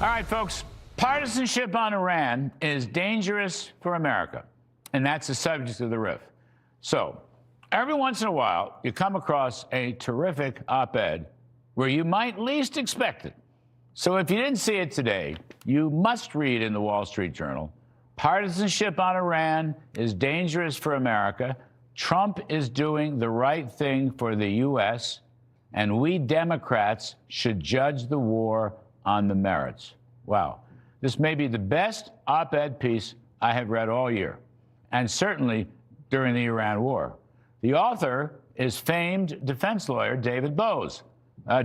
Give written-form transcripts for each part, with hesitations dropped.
All right, folks, partisanship on Iran is dangerous for America, and that's the subject of the riff. So every once in a while, you come across a terrific op-ed where you might least expect it. So if you didn't see it today, you must read in the Wall Street Journal, partisanship on Iran is dangerous for America. Trump is doing the right thing for the U.S., and we Democrats should judge the war on the merits. Wow. This may be the best op-ed piece I have read all year, and certainly during the Iran war. The author is famed defense lawyer David Boies, a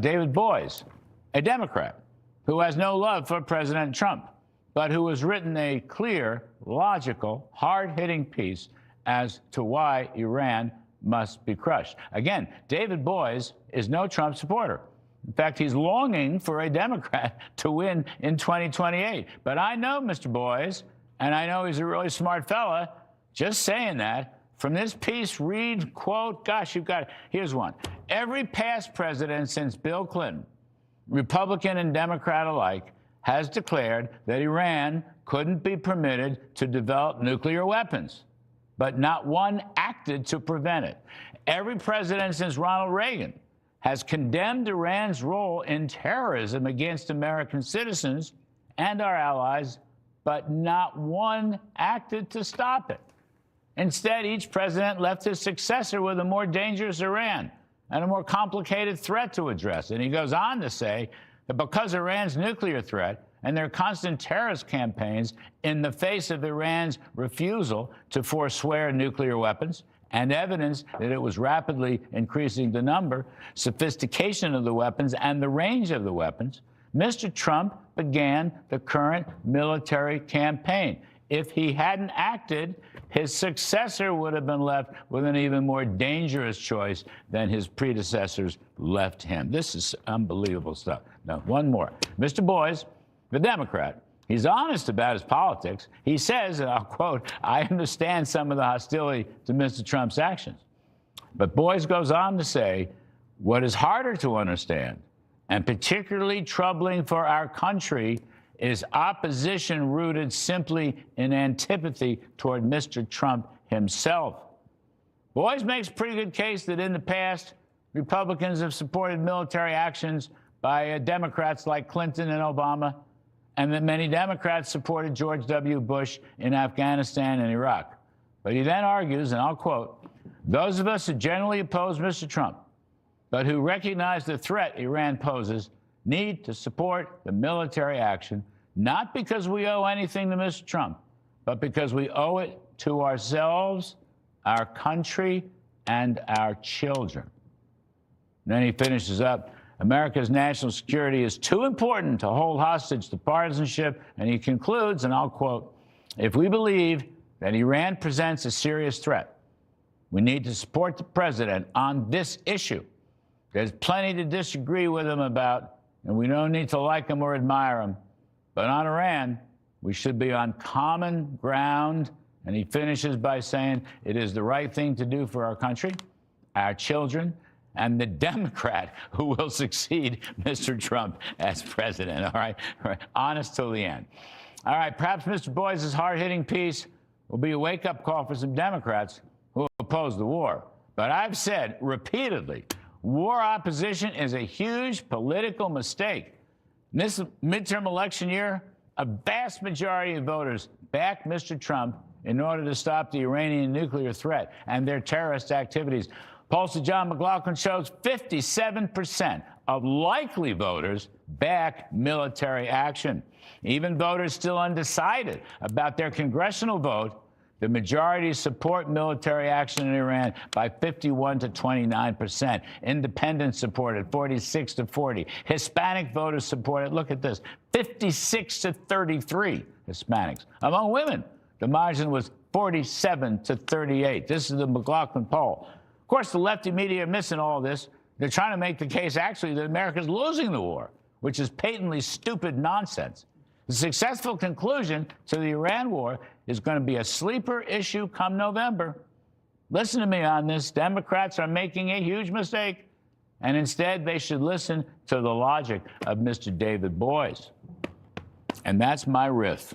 Democrat who has no love for President Trump, but who has written a clear, logical, hard-hitting piece as to why Iran must be crushed. Again, David Boies is no Trump supporter. In fact, he's longing for a Democrat to win in 2028. But I know Mr. Boies, and I know he's a really smart fella. Just saying that. From this piece, read, quote, gosh, you've got it. Here's one. Every past president since Bill Clinton, Republican and Democrat alike, has declared that Iran couldn't be permitted to develop nuclear weapons, but not one acted to prevent it. Every president since Ronald Reagan has condemned Iran's role in terrorism against American citizens and our allies, but not one acted to stop it. Instead, each president left his successor with a more dangerous Iran and a more complicated threat to address. And he goes on to say that because Iran's nuclear threat and their constant terrorist campaigns in the face of Iran's refusal to forswear nuclear weapons, and evidence that it was rapidly increasing the number, sophistication of the weapons, and the range of the weapons, Mr. Trump began the current military campaign. If he hadn't acted, his successor would have been left with an even more dangerous choice than his predecessors left him. This is unbelievable stuff. Now, one more. Mr. Boies, the Democrat, he's honest about his politics. He says, and I'll quote, I understand some of the hostility to Mr. Trump's actions. But Boies goes on to say, what is harder to understand, and particularly troubling for our country, is opposition rooted simply in antipathy toward Mr. Trump himself. Boies makes a pretty good case that in the past, Republicans have supported military actions by Democrats like Clinton and Obama, and that many Democrats supported George W. Bush in Afghanistan and Iraq. But he then argues, and I'll quote, those of us who generally oppose Mr. Trump, but who recognize the threat Iran poses, need to support the military action, not because we owe anything to Mr. Trump, but because we owe it to ourselves, our country, and our children. And then he finishes up, America's national security is too important to hold hostage to partisanship. And he concludes, and I'll quote, if we believe that Iran presents a serious threat, we need to support the president on this issue. There's plenty to disagree with him about, and we don't need to like him or admire him. But on Iran, we should be on common ground. And he finishes by saying it is the right thing to do for our country, our children, and the Democrat who will succeed Mr. Trump as president. All right? Honest till the end. All right, perhaps Mr. Boies' hard-hitting piece will be a wake-up call for some Democrats who oppose the war. But I've said repeatedly, war opposition is a huge political mistake. In this midterm election year, a vast majority of voters backed Mr. Trump in order to stop the Iranian nuclear threat and their terrorist activities. Polls to John McLaughlin shows 57% of likely voters back military action. Even voters still undecided about their congressional vote, the majority support military action in Iran by 51 to 29%. Independents support it, 46 to 40. Hispanic voters support it. Look at this, 56 to 33 Hispanics. Among women, the margin was 47 to 38. This is the McLaughlin poll. Of course, the lefty media are missing all this. They're trying to make the case, actually, that America's losing the war, which is patently stupid nonsense. The successful conclusion to the Iran war is going to be a sleeper issue come November. Listen to me on this. Democrats are making a huge mistake, and instead they should listen to the logic of Mr. David Boies. And that's my riff.